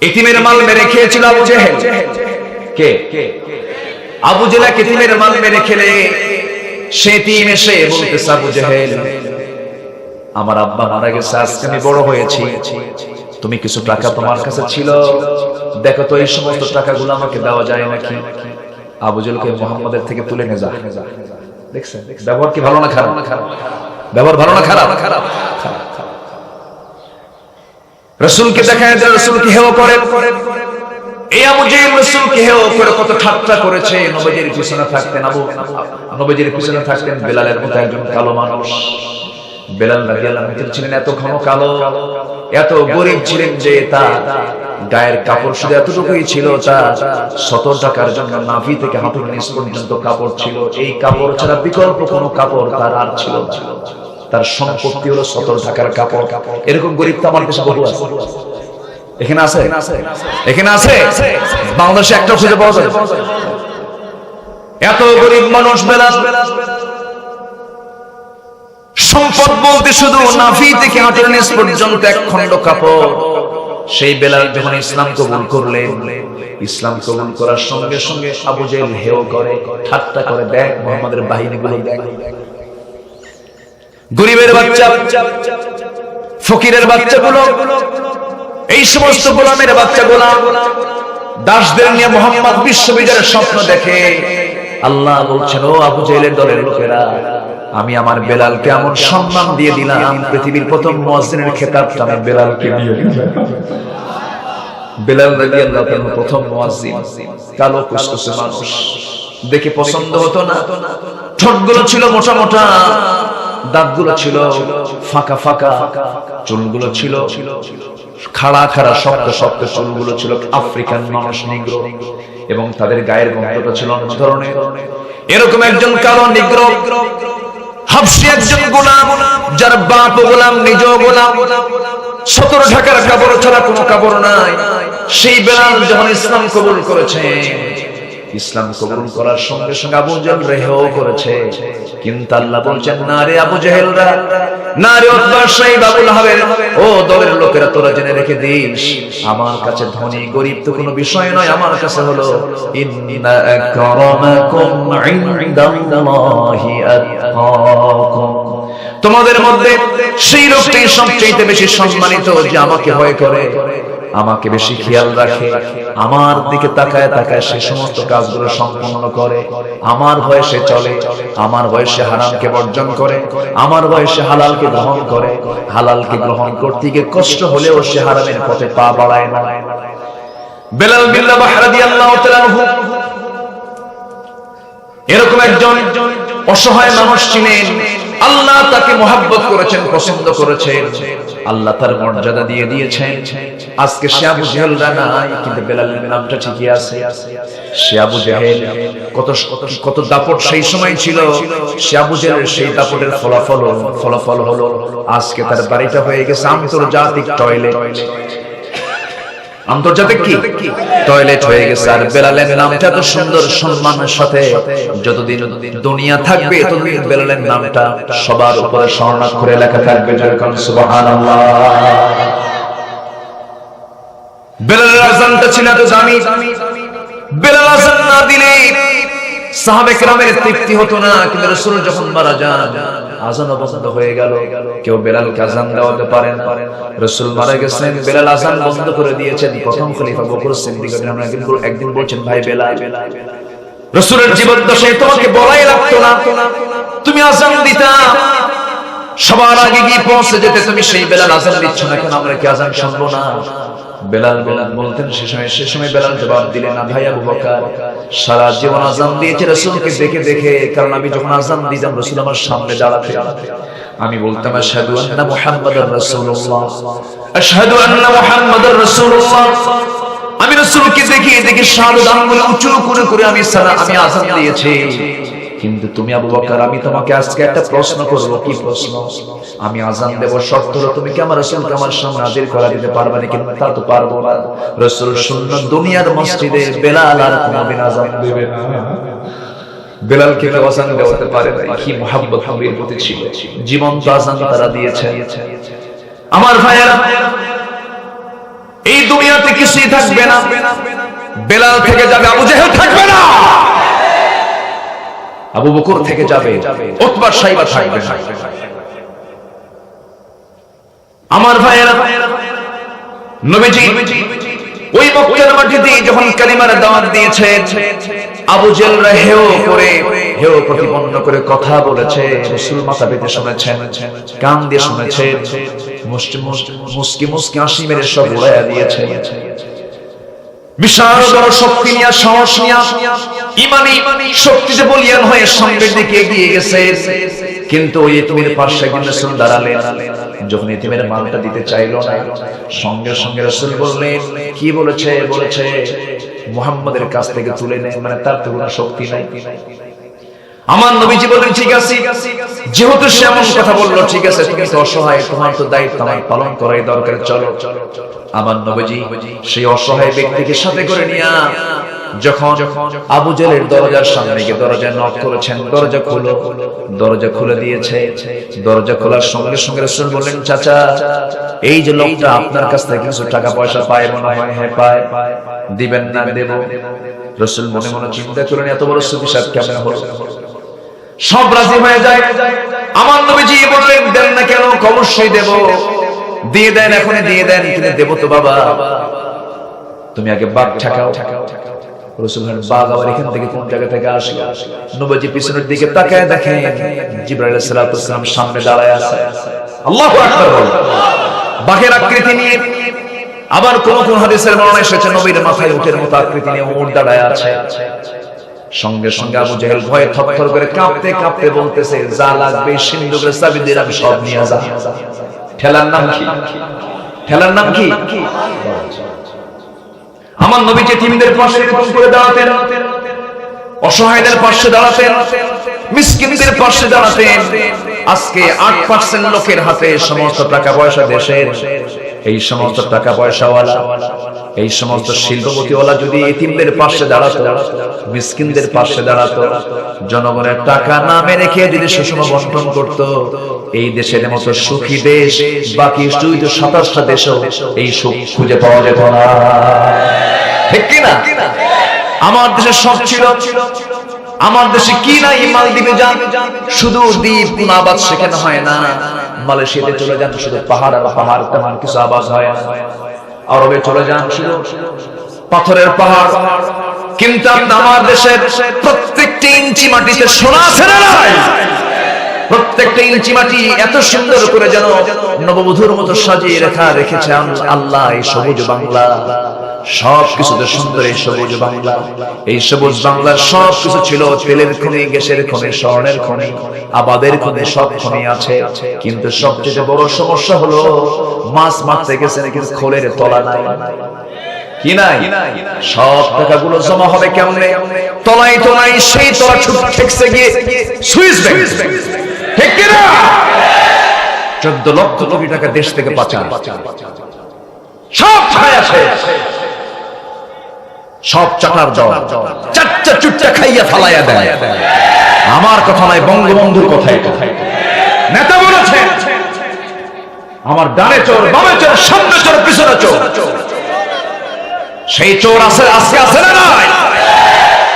ইতিমের মাল মেরে খেয়েছিল আবু জেহেল। কে? আবু জেহেল ইতিমের মাল মেরে খেলে সে ইতিম এসে বলতেছে, আবু জেহেল, আমার আব্বা মারা গেছে, আজকে আমি বড় হয়েছি, তুমি কিছু টাকা তোমার কাছে ছিল, দেখো তো এই সমস্ত টাকাগুলো আমাকে দেওয়া যায় নাকি। আবু জেহেলকে মুহাম্মাদের থেকে তুলে নিয়ে যা। দেখছেন ব্যবহার কি ভালো না খারাপ? ব্যবহার ভালো না খারাপ? রাসূলকে দেখায় যে রাসূলকে হেয় করে। এই আবু জেহেল রাসূলকে হেয় করে কত ঠাট্টা করেছে। নবীজির পিছনে থাকতেন নবীজির পিছনে থাকতেন বেলালের মতো একজন কালো মানুষ। বেলাল রাদিয়াল্লাহু আনহু ছিলেন এত ঘন কালো, এত গরীব ছিলেন যে তার গায়ের কাপড় শুধু এতটুকুই ছিল, তার সতর ঢাকার জন্য নাভি থেকে হাঁটুর নিচ পর্যন্ত কাপড় ছিল। এই কাপড় ছাড়া বিকল্প কোনো কাপড় তার আর ছিল না। তার সম্পত্তি হলো সতর ঢাকার কাপড়। এরকম গরীব তো আমার দেশে বহু আছে। এখানে আছে? এখানে আছে? বাংলাদেশে একটা খুঁজে পাওয়া যায়? এত গরীব মানুষ বেলাল। সম্পদ বলতে শুধু নাভি থেকে হাঁটুর নিচ পর্যন্ত এক খণ্ড কাপড়। সেই বেলাল যখন ইসলাম কবুল করলেন, ইসলাম কবুল করার সঙ্গে সঙ্গে আবু জেহেল হেয় করে, ঠাট্টা করে, দেখ মুহাম্মাদের বাহিনীগুলো দেখ, গরিবের বাচ্চা, ফকিরের বাচ্চাগুলো, এই সমস্ত গোলামের বাচ্চাগুলো, দাসদের নিয়ে মুহাম্মদ বিশ্ববিজয়ের স্বপ্ন দেখে। আল্লাহ বলছেন, ও আবু জেহেলের দলের লোকেরা, আমি আমার বেলালকে এমন সম্মান দিয়ে দিলাম, পৃথিবীর প্রথম মুয়াজ্জিনের খেতাবটা আমি বেলালকে দিয়ে দিলাম। বেলাল রাদিয়াল্লাহু তাআলা প্রথম মুয়াজ্জিন, কালো কুচকুচে মানুষ, দেখে পছন্দ হতো না। ঠোঁটগুলো ছিল মোটা মোটা, দাঁতগুলো ছিল ফাঁকা ফাঁকা, চুলগুলো ছিল খাড়া খাড়া, শক্ত শক্ত চুলগুলো ছিল আফ্রিকান মানুষ, নিগ্রো, এবং তাদের গায়ের গন্ধটা ছিল অন্য ধরনের। এরকম একজন কালো নিগ্রো হাবশী একজন গোলাম, যার বাপ গোলাম, নিজ গোলাম, সতর ঢাকার কাপড় ছাড়া কোনো কাপড় নাই। সেই বেলাল যখন ইসলাম কবুল করেছে, ইসলাম কবুল করার সঙ্গে সঙ্গে আবু জেহেল হেয় করেছে। কিন্তু আল্লাহ বলছেন, না রে আবু জেহেলরা, না রে উতবা, সাইব, আবু লাহাবের ও দলের লোকেরা, তোরা জেনে রেখে দিস, আমার কাছে ধনী গরীব তো কোনো বিষয় নয়। আমার কাছে হলো ইন্না আকরামাকুম ইনদাল্লাহি আতকাকুম, তোমাদের মধ্যে সেই লোকটাই সবচেয়ে বেশি সম্মানিত যে আমাকে ভয় করে, আমাকে বেশি খেয়াল রাখে, আমার দিকে তাকায় তাকায় সে সমস্ত কাজগুলো সম্পন্ন করে, আমার ভয়ে সে চলে, আমার ভয়ে সে হারামকে বর্জন করে, আমার ভয়ে সে হালালকে গ্রহণ করে, হালালকে গ্রহণ করতে গিয়ে কষ্ট হলেও সে হারামের পথে পা বাড়ায় না। বেলাল বিন রাবাহ রাদিয়াল্লাহু তাআলা আনহু এরকম একজন অসহায় মানুষ ছিলেন। আল্লাহ তাকে মহব্বত করেছেন, পছন্দ করেছেন, আল্লাহ তার মর্যাদা দিয়ে দিয়েছেন। আজকে সে আবু জেহেল নাই, কিন্তু বেলালের নামটা ঠিকই আছে। সে আবু জেহেল কত দাপট সেই সময় ছিল। সে আবু জেহেলের সেই দাপটের ফলাফল হলো আজকে তার বাড়িটা হয়ে গেছে আন্তর্জাতিক টয়লেট। আন্তর্জাতিক কি টয়লেট হয়ে গেছে। আর বেলালের নামটা এত সুন্দর সম্মানের সাথে যতদিন দুনিয়া থাকবে ততদিন বেলালের নামটা সবার উপরে স্বর্ণাক্ষরে লেখা থাকবে। যেরকম সুবহানাল্লাহ। বেলালের আযানটা ছিল এত দামি, বেলাল আযান না দিলে সাহাবে কেরামের তৃপ্তি হতো না। কিন্তু রাসূল যখন মারা যান, আযান বন্ধ হয়ে গেল, কেউ বেলালকে আযান দেওয়াতে পারে না। রাসূল মারা গেছেন, বেলাল আযান বন্ধ করে দিয়েছেন। প্রথম খলিফা বকর সিদ্দিক রাদিয়াল্লাহু আনহু একদিন বলছেন, ভাই বেলাল, রাসূলের জীবন দশায় তোমাকে বলাই লাগতো না, তুমি আযান দিতা, সবার আগে গিয়ে পৌঁছে যেতে, তুমি সেই বেলাল আযান দিচ্ছ না কেন? আমরা কি আযান শুনবো না? বেলাল বলতেন, সে সময় বেলাল জবাব দিলেন, না ভাই আবু বকর, সারা জীবন আযান দিয়েছে রাসূলকে দেখে দেখে, কারণ আমি যখন আযান দিতাম রাসূল আমার সামনে দাঁড়াতেন, আমি বলতাম আশহাদু আন্না মুহাম্মাদুর রাসূলুল্লাহ, আশহাদু আন্না মুহাম্মাদুর রাসূলুল্লাহ। আমি রাসূলকে দেখে দেখে শাহাদাত আঙ্গুল উঁচু করে করে আমি আযান দিয়েছি। কিন্তু তুমি আবু বকর, আমি তোমাকে আজকে একটা প্রশ্ন করব। কি প্রশ্ন? আমি আযান দেব, শর্ত হলো তুমি কি আমার রাসূলকে আমার সামনে হাজির করা দিতে পারবে না? কিন্তু তা তো পারবো না। রাসূল শূন্য দুনিয়ার মসজিদে বেলাল আর কোনদিন আযান দেবে না। বেলালকে কেউ আযান দেওয়াতে পারে না। কি মুহাব্বত নবীর প্রতি ছিল, জীবন্ত আযান তারা দিয়েছে। আমার ভাইয়েরা, এই দুনিয়াতে দুনিয়াতে কিছুই থাকবে না, বেলাল থেকে যাবে, আবু জেহেল থাকবে না, আবু বকর থেকে যাবে, উতবা সাইবা থাকবে না। আমার ভাইয়েরা, নবীজি ওই মক্কার মাটিতে যখন কালিমার দাওয়াত দিয়েছেন, আবু জেহেলরা হেয় প্রতিপন্ন করে কথা বলেছে, রাসূল মাথা পেতে শুনেছেন, কান দিয়ে শুনেছেন, মুস্কি মুস্কি হাসি মেরে সব উড়াইয়া দিয়েছে। বিশাল বড় শক্তি নিয়ে, সাহস নিয়ে, ঈমানি শক্তিতে বলিয়ান হয়ে সামনের দিকে এগিয়ে গেছে। কিন্তু ওই ইতিমের পাশে একদিন রাসূল দাঁড়ালেন। যখন ইতিমের মালটা দিতে চাইলো না, সঙ্গে সঙ্গে রাসূল বললেন, কি বলেছে? বলেছে মুহাম্মাদের কাছ থেকে তুলে নেয়, মানে তার তো কোনো শক্তি নাই। আমার নবীজি বলেন, ঠিক আছে, যেহেতু সে এমন কথা বললো, ঠিক আছে, তুমি তো অসহায়, তোমার তো দায়িত্ব আমার পালন করাই দরকার, চলো। আমার নবীজি সেই অসহায় ব্যক্তিকে সাথে করে নিয়ে যখন আবু জেহেলের দরজার সামনে গিয়ে দরজা নক করেছেন, দরজা খুলো, দরজা খুলে দিয়েছে। দরজা খোলার সঙ্গে সঙ্গে রাসূল বললেন, চাচা, এই যে লোকটা আপনার কাছ থেকে কিছু টাকা পয়সা পায় মনে হয়? হ্যাঁ পায়। দিবেন না? দেব। রাসূল মনে মনে চিন্তা করেন, এত বড় সুবিশাল কেমন হলো? সব রাজি হয়ে যায়। আমার নবীজি বললেন, দেন না কেন? অবশ্যই দেব। দিয়ে দেন, এখনই দিয়ে দেন। কিন্তু দেব তো বাবা, তুমি আগে বাঘ ঠেকাও। রাসূল বলেন, বাঘ আবার এখান থেকে কোন জায়গা থেকে আসে? নবীজি পিছনের দিকে তাকায় দেখেন জিবরাইল আলাইহিস সালাম সামনে দাঁড়ায় আছে। আল্লাহু আকবার বলেন। বাঘের আকৃতি নিয়ে, আবার কোন কোন হাদিসের বর্ণনা এসেছে নবীর মাথায় উটের মতো আকৃতি নিয়ে উট দাঁড়ায় আছে। সঙ্গে সঙ্গে আবু জেহেল ভয়ে থরথর করে কাঁপতে কাঁপতে বলতেছে, যা লাগবে সিন্ধুকের চাবি দিয়ে আমি সব নিয়ে যাব। ঠেলার নাম কি? ঠেলার নাম কি? আমার নবী যে তিনদের পাশে এরকম করে দাঁড়াতেন, অসহায়দের পাশে দাঁড়াতেন, মিসকিনদের পাশে দাঁড়াতেন। আজকে 8% লোকের হাতে সমস্ত টাকা পয়সা দেশের, এই সমস্ত টাকা পয়সাওয়ালা, এই সমস্ত শিল্পপতিওয়ালা যদি এতিমদের পাশে দাঁড়াতো, মিসকিনদের পাশে দাঁড়াতো, জনগণের টাকা না মেরে খেয়ে যদি সুষম বন্টন করত, এই দেশের মতো সুখী দেশ বাকি 27টা দেশও এই সুখ খুঁজে পাওয়া যেত না। ঠিক কিনা? আমার দেশে সব ছিল। আমার দেশে কি নাই? মালদ্বীপে যান, শুধু দ্বীপ কোন আবাদ সেখানে হয় না। মালয়েশিয়াতে চলে যান, শুধু পাহাড় আর পাহাড়, তেমন কিছু আবাদ হয় না। আরবে চলে যান, শুধু পাথরের পাহাড়। কিন্তু আমার দেশের প্রত্যেকটি ইঞ্চি মাটিতে সোনা আছে না নাই? প্রত্যেকটা ইঞ্চি মাটি এত সুন্দর করে যেন নববধূর মতো সাজিয়ে রেখেছে আল্লাহ। এই সবুজ বাংলা, সব কিছুতে সুন্দর এই সবুজ বাংলা। এই সবুজ বাংলার সব কিছু ছিল, তেলের খনি, গ্যাসের খনি, স্বর্ণের খনি, আবাদের খনি, সব খনি আছে। কিন্তু সবচেয়ে বড় সমস্যা হলো মাছ মারতে গেছে কিন্তু খোলের তলা নাই। কি নাই? সব টাকাগুলো জমা হবে কেমনে? তলাই তো নাই, সেই তলা ঠেকছে গিয়ে সুইস ব্যাংক। ঠিক কিনা? 14 লক্ষ কোটি টাকা দেশ থেকে পাচার, সব খায় আছে, সব চাটার দল, চারটা চুটটা খাইয়া ফালাইয়া দেয়। আমার কথা নয়, বঙ্গবন্ধুর কথা। নেতা বলেছেন, আমার ডানে চোর, বামে চোর, সামনে চোর, পিছনে চোর। সেই চোর আছে, আজকে আছে না নাই?